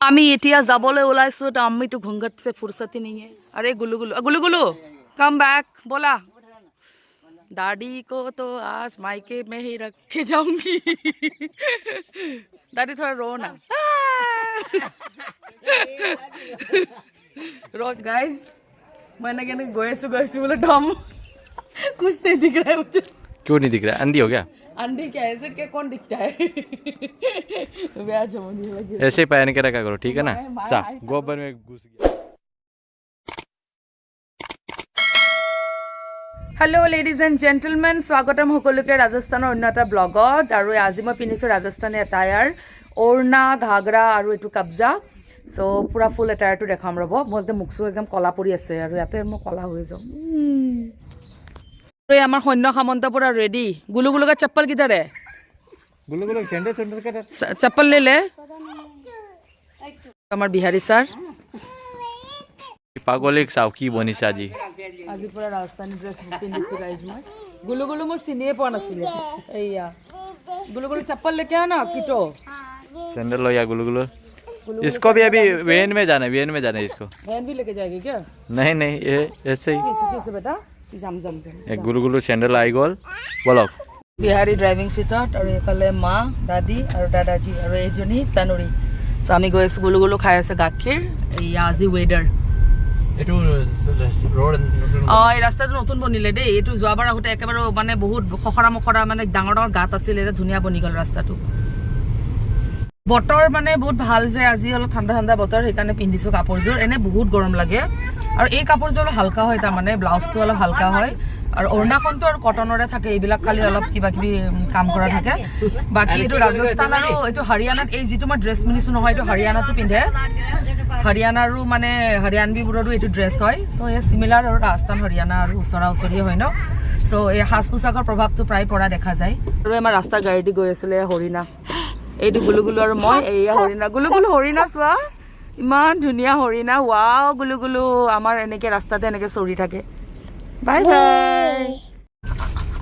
আমি এতিয়া যাবলৈ ওলাইছো তো আম্মি तो घूंघट से फुर्सत ही नहीं है। अरे गुल्लू गुल्लू गुल्लू गुल्लू कम बैक बोला दादी को तो आज मायके में ही रख के जाऊंगी। दादी थोड़ा रो ना। रोज गाइस मैंने कहने गए बोले डॉम कुछ नहीं दिख रहा है मुझे। क्यों नहीं दिख रहा है? अंधी हो गया? अंडे क्या ऐसे क्या कौन दिखता है? ऐसे ही पहन के रखा करो, ठीक है ना? सा गोबर में घुस गया। हेलो लेडिज एंड जेन्टलमेन स्वागतम सकलोके राजस्थाনৰ অন্য এটা ব্লগত আৰু আজি মই পিন্ধিছোঁ ৰাজস্থানী এটায়াৰ ওড়না ঘাগৰা আৰু এইটো কাবজা সো পুৰা ফুল এটায়াৰটো দেখাম ৰ'ব বলতে মুখটো একদম কলা পৰি আছে আৰু ইয়াতে মই কলা হৈ যাম এই আমাৰ সৈন্য সামন্ত পুৰা ৰেডি গুলু গুলু কা চপ্পল কিধर है गुल्लू गुल्लू सैंडल सैंडल का चप्पल ले ले আমার বিহাৰী স্যাৰ पागोलिक सावकी बनिছে আজি আজি পুৰা ৰাজস্থানী ড্ৰেছ পিন্ধিছো গাইজ মই গুলু গুলু মই চিনিয়ে পোৱা নাছিলে এইয়া गुलू गुलू चप्पल लेके आना किटो सैंडल लो या गुल्लू गुल्लू इसको भी अभी वैन में जाना है इसको वैन भी लेके जाएगी क्या नहीं नहीं ये ऐसे ही कैसे बेटा जम जम एक गुल्लू गुल्लू सैंडल आई गोल बोलो बिहारी ड्राइविंग सीटत और এইফালে মা দাদি আৰু দাদাজি আৰু এইজনী তানুৰি সো আমি গৈ আছো গুলু গুলু খাই আছে গাখীৰ এইয়া আজি ওয়েদাৰ এটো ৰোড এই ৰাস্তাটো নতুন বনিলে দেই এইটো যোৱাবাৰ আহোতে একেবাৰে মানে বহুত খখৰা মখৰা মানে ডাঙৰ ডাঙৰ গাত আছিল এটা ধুনীয়া বনি গল ৰাস্তাটো বতৰ মানে বহুত ভাল যে আজি অলপ ঠাণ্ডা ঠাণ্ডা বতৰ সেইকাৰণে পিন্ধিছো কাপোৰযোৰ এনে বহুত গৰম লাগে আৰু এই কাপোৰযোৰ অলপ হালকা হয় তাৰ মানে ব্লাউজটো অলপ হালকা হয় আৰু ওড়নাখনটো আৰু কটনৰে থাকে এইবিলাক খালি অলপ কিবা কিবি কাম কৰা থাকে বাকি এইটো ৰাজস্থান আৰু এইটো হাৰিয়ানাত এই যিটো মই ড্ৰেছ পিন্ধিছো নহয় এইটো হাৰিয়ানাতো পিন্ধে হাৰিয়ানাৰো মানে হাৰিয়ানবিবোৰৰো এইটো ড্ৰেছ হয় সো এই সিমিলাৰ আৰু ৰাজস্থান হাৰিয়ানা আৰু ওচৰা ওচৰি হয় ন সো এই সাজ পোছাকৰ প্ৰভাৱটো প্ৰায় পৰা দেখা যায় আৰু আমাৰ ৰাস্তাৰ গাড়ীদি গৈ আছিলে হৰিণা এইটো গুলু গুলু আৰু মই এইয়া হৰিণা গুলু গুলু হৰিণা চোৱা ইমান ধুনীয়া হৰিণা ৱাও গুলু গুলু আমাৰ এনেকে ৰাস্তাতে এনেকে চৰি থাকে বাই বাই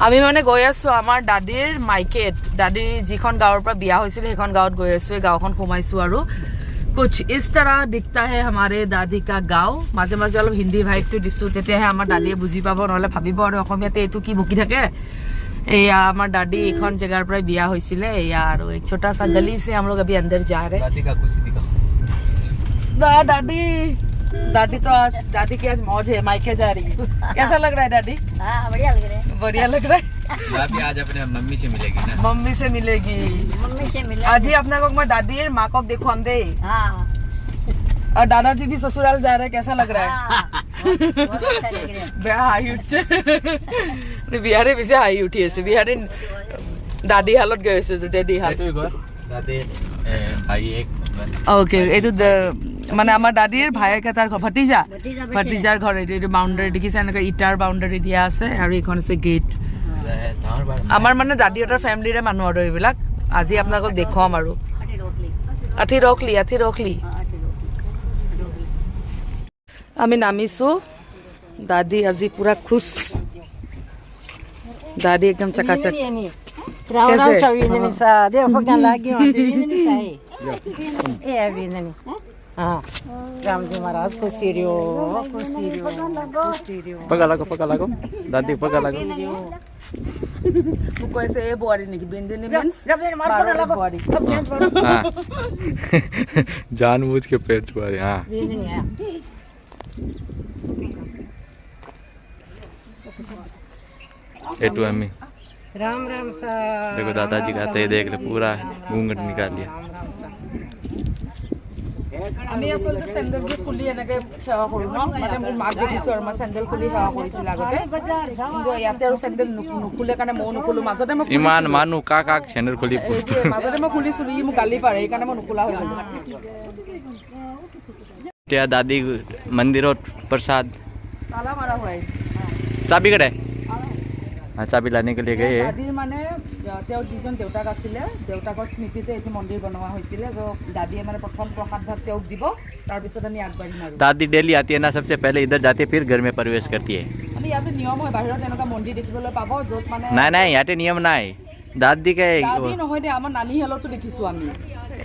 আমি মানে গৈ আছো আমাৰ দাদিৰ মাইকেট দাদিৰ যিখন গাঁৱৰ পৰা বিয়া হৈছিল সেইখন গাঁৱত গৈ আছো এই গাঁওখন সোমাইছো আৰু कुछ इस तरह दिखता है हमारे दादी का गाँव माजे माजे अलग हिंदी भाइबটো দিছো তেতিয়াহে আমাৰ দাদিয়ে বুজি পাব নহলে ভাবিব আৰু অসমীয়াতে এইটো কি বকি থাকে एया हमार दादी এখন জেগাৰ পৰা বিয়া হৈছিলে এয়া আৰু एक छोटा सा गली से हम लोग अभी अंदर जा रहे हैं दादी का खुशी दिखाओ दादी दादी तो आज दादी की आज मौज है मायके जा रही है कैसा लग रहा है दादी हाँ बढ़िया लग रहा है दादी आज अपने मम्मी से मिलेगी ना मम्मी से मिलेगी आज ही अपने को मैं दादी माँ को देखो हम दे हाँ और दादाजी भी ससुराल जा रहे हैं कैसा लग रहा है বেয়া হাঁহি উঠছে বিহারে বেছি হাঁহি উঠি আছে বিহারে দাদি হালত গৈ আছে দাদি হাল दादी भाई एक ওকে এইটো মানে আমাৰ দাদিৰ ভায়েক এটাৰ ঘৰ ভতিজাৰ ঘৰ এইটো বাউণ্ডাৰী দেখিছে এনেকৈ ইটাৰ বাউণ্ডাৰী দিয়া আছে আৰু এইখন আছে গেট আমাৰ মানে দাদিহঁতৰ ফেমিলিৰে মানুহ আৰু এইবিলাক আজি আপোনালোকক দেখুৱাম আৰু আঠি ৰখলি আমি নামিছো दादी আজি पूरा खुश दादी एकदम चकाचक पगा लगो दादी पगा लगो मुको ऐसे ए बुआरी नहीं बिंदिनी मींस बुआरी हां जानबूझ के पेट छुआ रहे हां एटू अम्मी राम राम सा देखो दादाजी खाते ही देख ले पूरा घूंघट निकाल लिया আমি আসলে স্যান্ডেল যে খুলি এনেকে সেৱা কৰো ন মানে মোৰ মাক দেখিছো আৰু মই স্যান্ডেল খুলি সেৱা কৰিছিল আগতে কিন্তু ইয়াতে আৰু স্যান্ডেল নুখুলে কাৰণে মই নুখুলো মাজতে মই ইমান মানুহ কাক চেন্ডেল খুলি মাজতে মই খুলিছিলো ই মোক গালি পাৰে সেইকাৰণে মই নুখুলা হৈ গলো এতিয়া দাদি মন্দিৰত प्रसाद তালা মাৰা হয় चाबी कड़े हाँ चाबी लाने के लिए गए दादीर माने তেওঁৰ যিজন দেউতাক আছিলে দেউতাকৰ স্মৃতিতে এইটো মন্দিৰ বনোৱা হৈছিলে যে দাদিয়ে মানে প্ৰথম প্ৰসাদ ভাগ তেওঁক দিব তাৰ পিছত আমি আগবাঢ়িম আৰু दादी डेली आती है ना सबसे पहले इधर जाती है फिर घर में प्रवेश करती है মানে ইয়াতে নিয়ম হয় বাহিৰত এনেকুৱা মন্দিৰ দেখিবলৈ পাব য'ত মানে नहीं यहाँ नियम ना दादी के দাদি নহয় দে আমাৰ নানী হেলতো দেখিছো আমি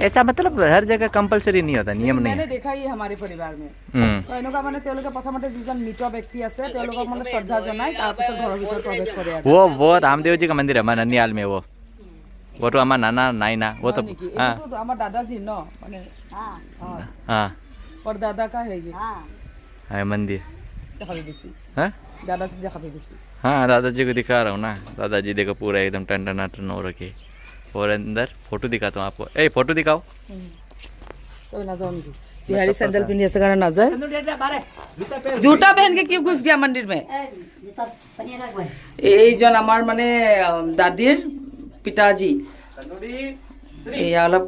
ऐसा मतलब हर जगह कंपलसरी नहीं होता, नियम नहीं मैंने है। देखा ही हमारे परिवार में हम्म, তো এনেকুৱা মানে তেওঁলোকে প্ৰথমতে যিজন মৃত ব্যক্তি আছে তেওঁলোকক মানে শ্ৰদ্ধা জনাই তাৰপিছত ঘৰৰ ভিতৰত প্ৰৱেশ কৰে আৰু वो रामदेव जी का मंदिर है हमारा ननियाल में वो तो हमारा नाना नाई ना वो तो হয় নেকি? हाँ এইটোতো আমাৰ দাদাজি ন মানে हाँ परदादा का है ये है मंदिर দেখা পেয়েছি हाँ दादाजी দেখা পেয়েছি हाँ दादाजी को दिखा रहा हूँ ना, दादाजी देखो पूरा एकदम टन टन टन हो रखे। और अंदर फोटो दिखाता हूँ आपको, ए फोटो दिखाओ। तो ना जाओ नहीं बिहारी सैंडल पहनी ऐसे करना ना जाए जूता पहन के क्यों घुस गया मंदिर में এই জন আমাৰ মানে দাদীৰ পিতাজী এয়া অলপ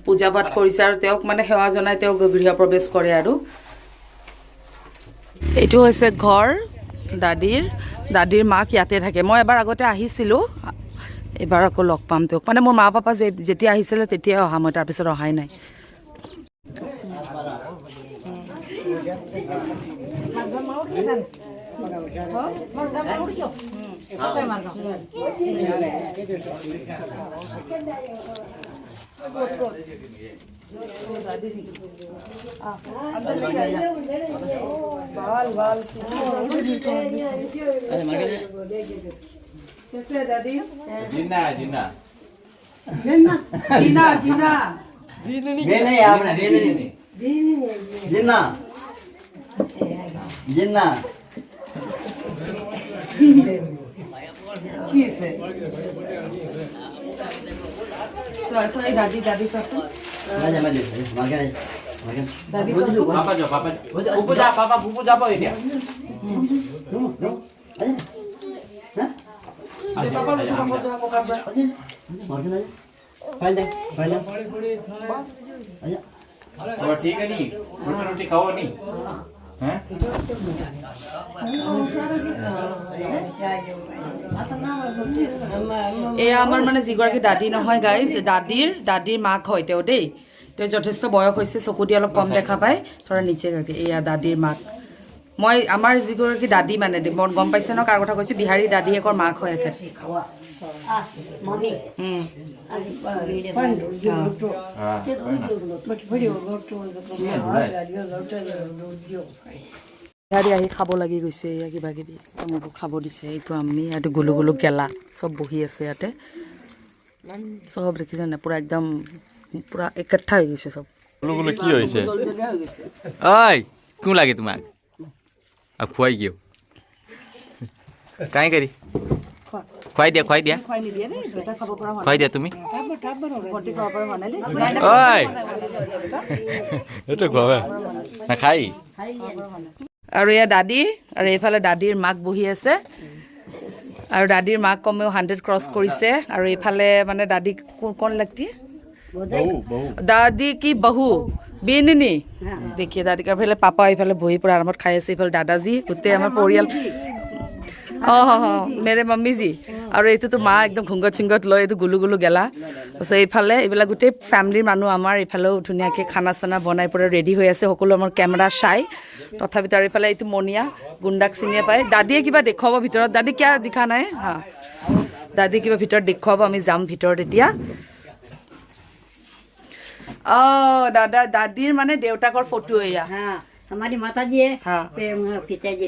পূজা পাঠ কৰিছে আৰু তেওঁক মানে সেৱা জনাই তেওঁ গৃহ প্ৰৱেশ কৰে আৰু এইটো হৈছে ঘৰ দাদীৰ মাক ইয়াতে থাকে মই এবাৰ আগতে আহিছিলোঁ এবাৰ আকৌ লগ পাম তেওঁক মানে মোৰ মা পাপা যেতিয়া আহিছিলে তেতিয়াই অহা মই তাৰপিছত অহাই নাই कैसे है दादी जिन्ना है जिन्ना जीना जीना नहीं आपने नहीं जिन्ना जिन्ना किसे so दादी सासू मजा मजा makan दादी सासू पापा जो ऊपर जा पापा ऊपर जा पाओ क्या पापा से पापा जो को कर makan aja pale aja और ठीक है नहीं रोटी रोटी खाओ नहीं हैं এয়া আমাৰ মানে যিগৰাকী দাদী নহয় গাইজ দাদীৰ মাক হয় তেওঁ দেই তেওঁ যথেষ্ট বয়স হৈছে চকু দি অলপ কম দেখা পায় থৰা নিচে গৰাকী এয়া দাদীৰ মাক মই আমাৰ যিগৰাকী দাদী মানে মই গম পাইছে ন কাৰ কথা কৈছো বিহাৰী দাদী একৰ মাক হয় এখেত বিহাৰী আহি খাব লাগি গৈছে এয়া কিবা কিবি মোকো খাব দিছে এইটো আমি ইয়াতে গুলু গুলু গেলা চব বহি আছে ইয়াতে চব দেখিছেনে পুৰা একদম পুৰা একঠা হৈ গৈছে চব गुलु गुलु की होइছে জলজলীয়া হৈ গৈছে ओय क्यों लागे तुम्हाक अब खुआई गयो काहे करी खुआई दिया খুৱাই নিদিয়ে নে বেটা খাব পৰা হোৱা खुआई दिया तुम्ही ভৰ্তি খাব পৰা হোৱা নাই দেই ओय এটো খুৱাবে না খাই আৰু এয়া দাদী আৰু এইফালে দাদীৰ মাক বহি আছে আৰু দাদীৰ মাক কমেও 100 ক্ৰছ কৰিছে আৰু এইফালে মানে দাদী কোন লাগতি দাদী কি বহু বেননি দেখিয়ে দাদী কাৰ ফালে পাপা এইফালে বহি পুৰা আৰামত খাই আছে এইফালে দাদাজী গোটেই আমাৰ পৰিয়াল মেৰে মম্মী জি আৰু এইটোতো মা একদম ঘুংগত চিংগত লৈ এইটো গুলু গুলু গেলা তাৰপিছত এইফালে এইবিলাক গোটেই ফেমিলিৰ মানুহ আমাৰ এইফালেও ধুনীয়াকৈ খানা চানা বনাই পুৰা ৰেডি হৈ আছে সকলো আমাৰ কেমেৰা চাই তথাপিতো আৰু এইফালে এইটো মনিয়া গুণ্ডাক চিনিয়ে পায় দাদীয়ে কিবা দেখুৱাব ভিতৰত দাদী কিয় দেখা নাই হা দাদী কিবা ভিতৰত দেখুৱাব আমি যাম ভিতৰত এতিয়া দাদীৰ মানে দেউতাকৰ ফটো এয়া हाँ हमारी माता जी है हाँ। पे पिताजी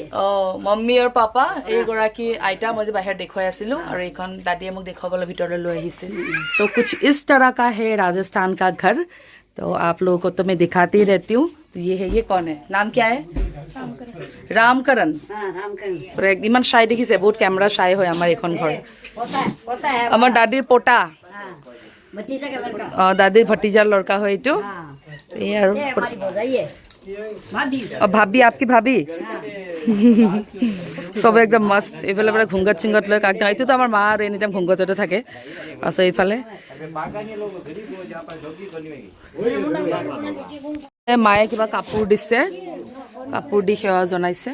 মম্মী আৰু পাপা এইগৰাকী আইতা মই যে বাহিৰত দেখুৱাই আছিলো আৰু এইখন দাদীয়ে মোক দেখুৱাবলৈ ভিতৰলৈ লৈ আহিছে सो कुछ इस तरह का है राजस्थान का घर तो आप लोगों को तो मैं दिखाती रहती हूँ तो ये कौन है नाम क्या है रामकरण हाँ रामकरण পুৰা ইমান চাই দেখিছে বহুত কেমেৰা চাই হয় আমাৰ এইখন ঘৰ पोता है আমাৰ দাদীৰ পোটা हाँ भतीजा का लड़का দাদীৰ ভতিজাৰ লড়কা হয় এইটো हाँ এই আৰু ये हमारी भौजाई है भाभी ভাবি আপকি ভাবি চবে একদম মস্ত এইফালে মানে ঘুংগত চিংগত লৈ কাক এইটোতো আমাৰ মা আৰু এনি টাইম ঘুংগততে থাকে আছে এইফালে মায়ে কিবা কাপোৰ দিছে কাপোৰ দি সেৱা জনাইছে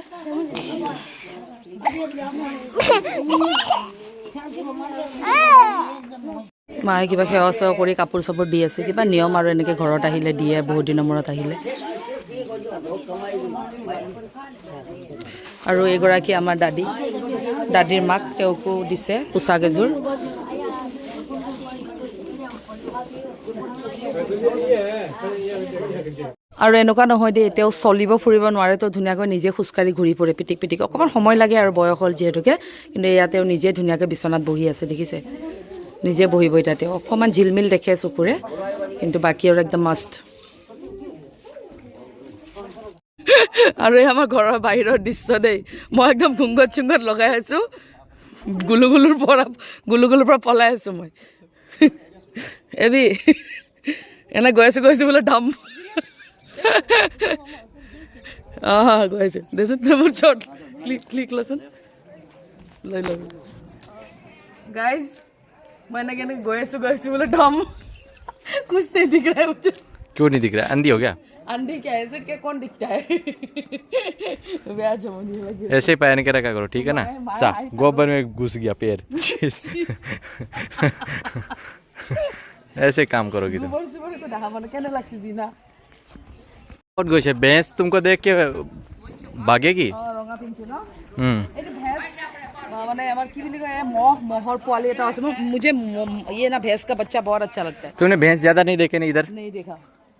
মায়ে কিবা সেৱা চেৱা কৰি কাপোৰ চাপোৰ দি আছে কিবা নিয়ম আৰু এনেকৈ ঘৰত আহিলে দিয়ে বহুত দিনৰ মূৰত আহিলে আৰু এগৰাকী আমাৰ দাদীৰ মাক তেওঁকো দিছে পোচাক এযোৰ আৰু এনেকুৱা নহয় দেই তেওঁ চলিব ফুৰিব নোৱাৰে তো ধুনীয়াকৈ নিজে খোজকাঢ়ি ঘূৰি ফুৰে পিটিক পিটিক অকণমান সময় লাগে আৰু বয়স হ'ল যিহেতুকে কিন্তু এয়া তেওঁ নিজে ধুনীয়াকৈ বিচনাত বহি আছে দেখিছে নিজে বহিব এতিয়া তেওঁ অকণমান ঝিলমিল দেখে চকুৰে কিন্তু বাকী আৰু একদম মাষ্ট আৰু এই আমাৰ ঘৰৰ বাহিৰৰ দৃশ্য দেই মই একদম ঘুংগত চুংগত লগাই আছোঁ গুলুগুলুৰ পৰা পলাই আছোঁ মই এবি এনে গৈ আছোঁ বোলে দাম গৈ আছোঁ দেচোন মোৰ শ্বৰ্ট ক্লিক লচোন লৈ ল'ব গাইজ मैं এনেকে গৈ আছোঁ বোলে দম कुछ नहीं दिख रहा है मुझे क्यों नहीं दिख रहा अंधी हो गया अंडे क्या ऐसे क्या कौन दिखता है ब्याज होने लगी ऐसे ही पहन के रखा करो ठीक है ना सा गोबर में घुस गया पैर ऐसे काम करोगी तुम गोबर से बड़े को ढहा मन केने लागছে জিনা और गोशे भैंस तुमको देख के भागेगी रंगा पिंचू ना ये भैंस माने हमार की बोली गए मोहर पोवाली এটা আছে मुझे ये ना भैंस का बच्चा बहुत अच्छा लगता है तूने भैंस ज्यादा नहीं देखे नहीं इधर नहीं देखा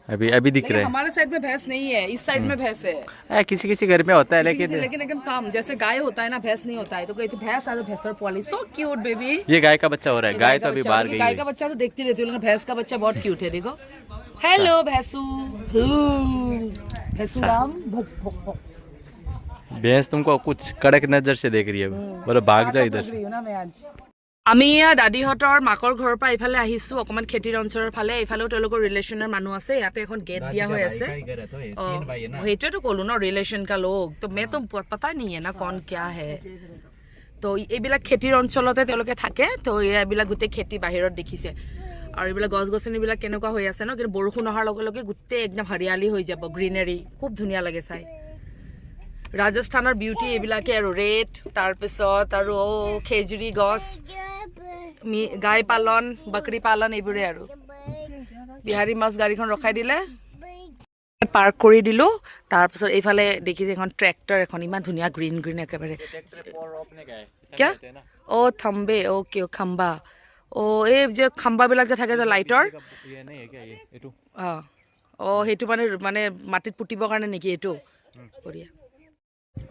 अभी दिख रहे हैं हमारे साइड में भैंस नहीं है इस साइड में भैंस है किसी घर में होता है लेकिन एकदम काम जैसे गाय होता है ना भैंस नहीं होता है तो कहते भैंस और भैंसर पोवाली सो क्यूट बेबी ये गाय का बच्चा हो रहा है गाय तो अभी बाहर गई गाय का बच्चा तो देखती रहती हूँ भैंस का बच्चा बहुत क्यूट है देखो हेलो भैंसू भैंसू राम भैंस तुमको कुछ कड़क नजर से देख रही है बोलो भाग जा इधर আমি দাদীহঁতৰ মাকৰ ঘৰৰ পৰা ইফালে আহিছোঁ অকণমান খেতিৰ অঞ্চলৰ ফালে ইফালেও তেওঁলোকৰ ৰিলেশ্যনৰ মানুহ আছে ইয়াতে এখন গেট দিয়া হৈ আছে সেইটোৱেতো ক'লো ন ৰিলেশ্যন কা লোক তো মে তো পতা নাই না কন কিয়া হে তো এইবিলাক খেতিৰ অঞ্চলতে তেওঁলোকে থাকে তো এইবিলাক গোটেই খেতি বাহিৰত দেখিছে আৰু এইবিলাক গছ গছনিবিলাক কেনেকুৱা হৈ আছে ন কিন্তু বৰষুণ অহাৰ লগে লগে গোটেই একদম হৰিয়ালি হৈ যাব গ্ৰীনাৰী খুব ধুনীয়া লাগে চাই ৰাজস্থানৰ বিউটি এইবিলাকে আৰু ৰেড তাৰপিছত আৰু খেজুৰী গছ গাই পালন বকৰি পালন এইবোৰে আৰু বিহাৰী মাছ গাড়ীখন ৰখাই দিলে পাৰ্ক কৰি দিলোঁ তাৰপিছত এইফালে দেখিছে এখন ট্ৰেক্টৰ এখন ইমান ধুনীয়া গ্ৰীণ একেবাৰে কিয়া থাম্বে অ'কে খাম্বা এই যে খাম্বাবিলাক যে থাকে যে লাইটৰ সেইটো মানে মাটিত পুতিবৰ কাৰণে নেকি এইটো বঢ়িয়া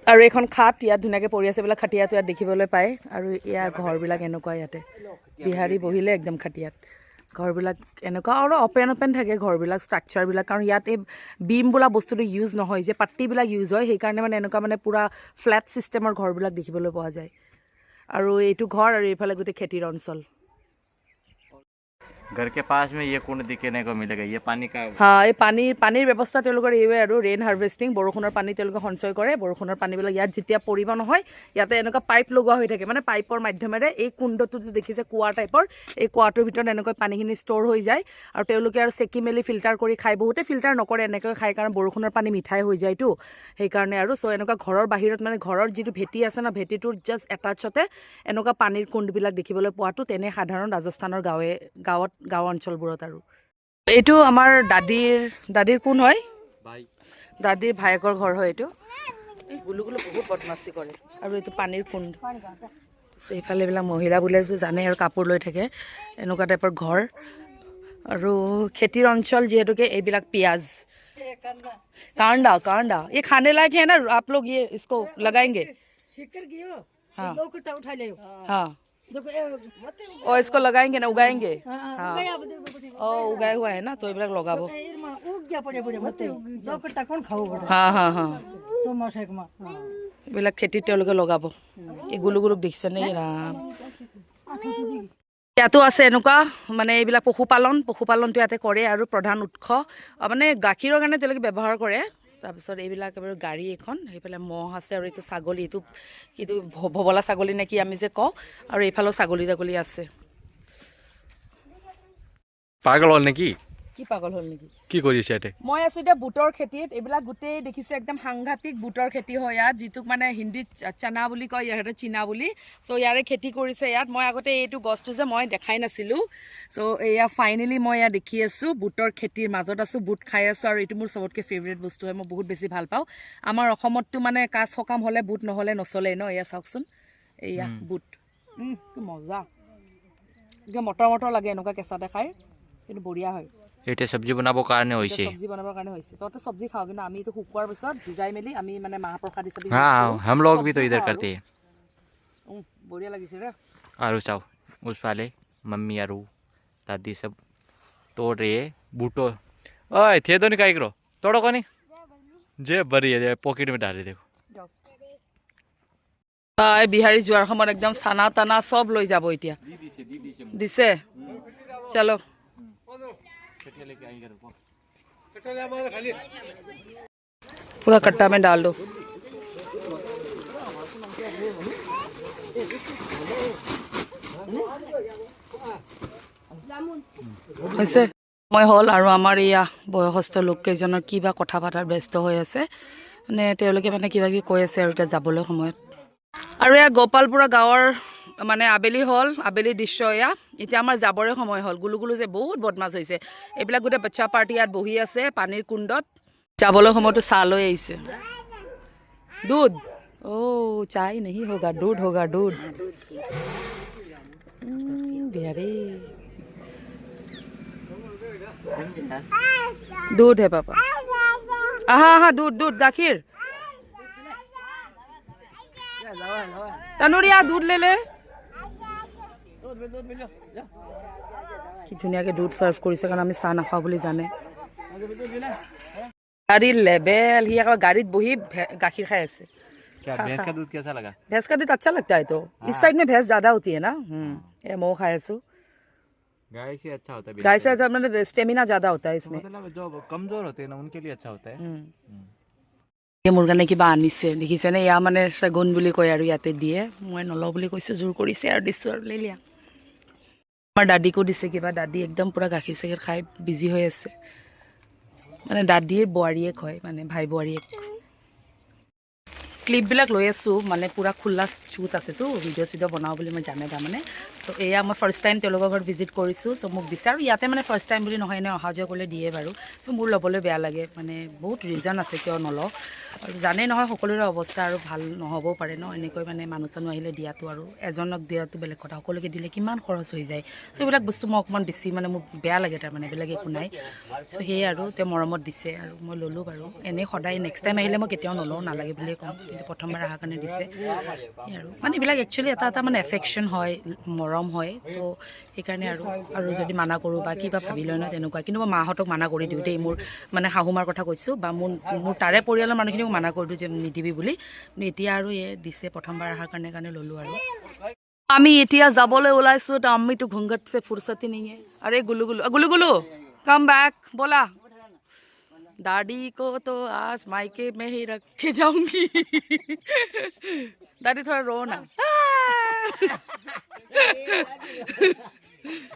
আৰু এখন খাট ইয়াত ধুনীয়াকৈ পৰি আছে বোলে খাটিয়াটো ইয়াত দেখিবলৈ পায় আৰু ইয়াৰ ঘৰবিলাক এনেকুৱা ইয়াতে বিহাৰী বহিলে একদম খাটিয়াত ঘৰবিলাক এনেকুৱা আৰু অপেন থাকে ঘৰবিলাক ষ্ট্ৰাকচাৰবিলাক কাৰণ ইয়াত এই বিম বোলা বস্তুটো ইউজ নহয় যে পাট্টিবিলাক ইউজ হয় সেইকাৰণে মানে এনেকুৱা মানে পূৰা ফ্লেট ছিষ্টেমৰ ঘৰবিলাক দেখিবলৈ পোৱা যায় আৰু এইটো ঘৰ আৰু এইফালে গোটেই খেতিৰ অঞ্চল घर के पास में ये कुंड दिखने को मिलेगा ये पानी का এই পানীৰ ব্যৱস্থা তেওঁলোকৰ এইটোৱে আৰু ৰেইন হাৰ্ভেষ্টিং বৰষুণৰ পানী তেওঁলোকে সঞ্চয় কৰে বৰষুণৰ পানীবিলাক ইয়াত যেতিয়া পৰিব নহয় ইয়াতে এনেকুৱা পাইপ লগোৱা হৈ থাকে মানে পাইপৰ মাধ্যমেৰে এই কুণ্ডটো যে দেখিছে কুঁৱা টাইপৰ এই কুঁৱাটোৰ ভিতৰত এনেকৈ পানীখিনি ষ্ট'ৰ হৈ যায় আৰু তেওঁলোকে আৰু চেকি মেলি ফিল্টাৰ কৰি খায় বহুতে ফিল্টাৰ নকৰে এনেকৈ খায় কাৰণ বৰষুণৰ পানী মিঠাই হৈ যায়তো সেইকাৰণে আৰু চ' এনেকুৱা ঘৰৰ বাহিৰত মানে ঘৰৰ যিটো ভেটি আছে না ভেটিটোৰ জাষ্ট এটাচতে এনেকুৱা পানীৰ কুণ্ডবিলাক দেখিবলৈ পোৱাটো তেনে সাধাৰণ ৰাজস্থানৰ গাঁও অঞ্চলবোৰত আৰু এইটো আমাৰ দাদীৰ কোন হয় দাদীৰ ভায়েকৰ ঘৰ হয় এইটো এই গুলু বহুত বদমাচি কৰে আৰু এইটো পানীৰ কুণ্ড এইফালে এইবিলাক মহিলাবোৰে জানে আৰু কাপোৰ লৈ থাকে এনেকুৱা টাইপৰ ঘৰ আৰু খেতিৰ অঞ্চল যিহেতুকে এইবিলাক পিঁয়াজ कांडा ये खाने लायक है ना आप लोग ये इसको लगाएंगे हाँ हाँ और इसको लगाएंगे ना उगाएंगे हाँ उगाया हुआ है ना तो ये लगाबो हाँ हाँ हाँ এইবিলাক খেতিত তেওঁলোকে লগাব এই গুলুগুলুক দেখিছে নে ৰাম ইয়াতো আছে এনেকুৱা মানে এইবিলাক পশুপালনটো ইয়াতে কৰে আৰু প্ৰধান উৎস মানে গাখীৰৰ কাৰণে তেওঁলোকে ব্যৱহাৰ কৰে তাৰপিছত এইবিলাক এবাৰ গাড়ী এখন সেইফালে মহ আছে আৰু এইটো ছাগলী এইটো ভবলা ছাগলী নে কি আমি যে কওঁ আৰু এইফালেও ছাগলী আছে পাগল হ'ল নেকি কি পাগল হ'ল নেকি কি কৰিছে এতে মই আছোঁ এতিয়া বুটৰ খেতিত এইবিলাক গোটেই দেখিছে একদম সাংঘাতিক বুটৰ খেতি হয় ইয়াত যিটোক মানে হিন্দীত চানা বুলি কয় ইয়াতে চীনা বুলি চ' ইয়াৰে খেতি কৰিছে ইয়াত মই আগতে এইটো গছটো যে মই দেখাই নাছিলোঁ চ' এয়া ফাইনেলি মই ইয়াত দেখি আছোঁ বুটৰ খেতিৰ মাজত আছোঁ বুট খাই আছোঁ আৰু এইটো মোৰ চবতকৈ ফেভৰেট বস্তু হয় মই বহুত বেছি ভাল পাওঁ আমাৰ অসমততো মানে কাজ সকাম হ'লে বুট নহ'লে নচলে ন এয়া চাওকচোন এয়া বুট কি মজা মটৰ লাগে এনেকুৱা কেঁচাতে খাই কিন্তু বঢ়িয়া হয় এটা সবজি বনাবৰ কাৰণে এতিয়া হৈছে চব্জি বনাবৰ কাৰণে হৈছে তহঁতে চব্জি খাওঁ কিন্তু আমি এইটো শুকুৱাৰ পিছত ভিজাই মেলি আমি মানে মাহপ্ৰসাদ হিচাপে use हाँ কৰোঁ। हम लोग भी तो চব্জি इधर খাওঁ करते हैं আৰু। বঢ়িয়া লাগিছে ৰে और चाव उस वाले मम्मी और दादी सब तोड़ रही है बूटो ओए थे तो नहीं करो तोड़ो को नहीं जे बरी है पॉकेट में डाल रही देखो বিহাৰী যোৱাৰ সময়ত একদম চানা টানা চব লৈ যাব এতিয়া দিছে চলো पूरा कट्टा में डाल दो হৈছে সময় হ'ল আৰু আমাৰ এয়া বয়সস্থ লোককেইজনৰ কিবা কথা পতাৰ ব্যস্ত হৈ আছে মানে তেওঁলোকে মানে কিবা কিবি কৈ আছে আৰু এতিয়া যাবলৈ সময়ত আৰু এয়া গোপালপুৰা গাঁৱৰ মানে আবেলি হ'ল আবেলি দৃশ্য এয়া এতিয়া আমাৰ যাবৰে সময় হ'ল গুলুগুলু যে বহুত বদমাছ হৈছে এইবিলাক গোটেই বাচ্চা পাৰ্টি ইয়াত বহি আছে পানীৰ কুণ্ডত যাবলৈ সময়তো চাহ লৈ আহিছে দুধ চাই नहीं होगा दूध होगा दूध बिहारी दूध है पापा हाँ दूध दूध गाखीर तनुरिया दूध ले ले কি ধুনীয়াকৈ দুধ চাৰ্ভ কৰিছে কাৰণ আমি চাহ নাখাওঁ বুলি জানে গাড়ীৰ লেবেল সি আকৌ গাড়ীত বহি গাখীৰ খাই আছে क्या भैंस का दूध कैसा लगा भैंस का दूध अच्छा लगता है तो इस साइड में भैंस ज़्यादा होती है ना ये मैं खाए सो गाय से अच्छा होता है गाय से मतलब स्टेमिना ज़्यादा होता है इसमें मतलब जो कमजोर होते हैं ना उनके लिए अच्छा होता है এই মোৰ কাৰণে কিবা আনিছে দেখিছেনে এয়া মানে চেগুন বুলি কয় আৰু ইয়াতে দিয়ে মই নলওঁ বুলি কৈছোঁ জোৰ কৰিছে আৰু দিছোঁ আৰু লৈ লিয়া আমাৰ দাদীকো দিছে কিবা দাদী একদম পূৰা গাখীৰ চাখীৰ খাই বিজি হৈ আছে মানে দাদীৰ বোৱাৰীয়েক হয় মানে ভাই বোৱাৰীয়েক ক্লিপবিলাক লৈ আছোঁ মানে পূৰা খোলা শ্বুট আছেতো ভিডিঅ' চিডিঅ' বনাওঁ বুলি মই জানে তাৰমানে ত' এয়া মই ফাৰ্ষ্ট টাইম তেওঁলোকৰ ঘৰত ভিজিট কৰিছোঁ চ' মোক দিছে আৰু ইয়াতে মানে ফাৰ্ষ্ট টাইম বুলি নহয় এনে অহা যোৱা কৰিলে দিয়ে বাৰু চ' মোৰ ল'বলৈ বেয়া লাগে মানে বহুত ৰিজন আছে কিয় নলওঁ আৰু জানেই নহয় সকলোৰে অৱস্থা আৰু ভাল নহ'বও পাৰে ন এনেকৈ মানে মানুহ চানুহ আহিলে দিয়াটো আৰু এজনক দিয়াটো বেলেগ কথা সকলোকে দিলে কিমান খৰচ হৈ যায় চ' এইবিলাক বস্তু মই অকণমান বেছি মানে মোৰ বেয়া লাগে তাৰমানে এইবিলাক একো নাই চ' সেয়ে আৰু তেওঁ মৰমত দিছে আৰু মই ল'লোঁ বাৰু এনেই সদায় নেক্সট টাইম আহিলে মই কেতিয়াও নলওঁ নালাগে বুলিয়ে ক'ম কিন্তু প্ৰথমবাৰ অহাৰ কাৰণে দিছে আৰু মানে এইবিলাক একচুৱেলি এটা এটা মানে এফেকশ্যন হয় মৰম হয় চ' সেইকাৰণে আৰু যদি মানা কৰোঁ বা কিবা ভাবি লয় ন তেনেকুৱা কিন্তু মই মাহঁতক মানা কৰি দিওঁ দেই মোৰ মানে শাহুমাৰ কথা কৈছোঁ বা মোৰ তাৰে পৰিয়ালৰ মানুহখিনিক মানা কৰি দিওঁ যে নিদিবি বুলি কিন্তু এতিয়া আৰু দিছে প্ৰথমবাৰ অহাৰ কাৰণে ল'লোঁ আৰু আমি এতিয়া যাবলৈ ওলাইছোঁ তো আমিতো ঘুংঘট সে ফুৰসতি नहीं है अरे गुलू कम बैक बोला दादी को तो आज मायके में ही रख के जाऊंगी दादी थोड़ा रो ना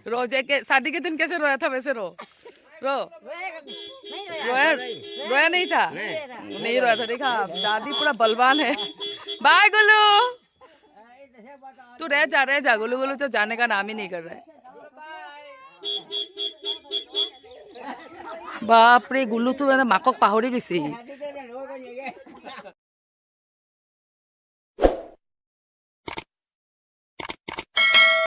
रोजे के शादी के दिन कैसे रोया था वैसे रो रोया नहीं था नहीं रोया था देखा दादी पूरा बलवान है बाय गुल्लू तू रह जा गुल्लू तो जाने का नाम ही नहीं कर रहा है बाप रे गुल्लू तो माকক पाहरी গৈছে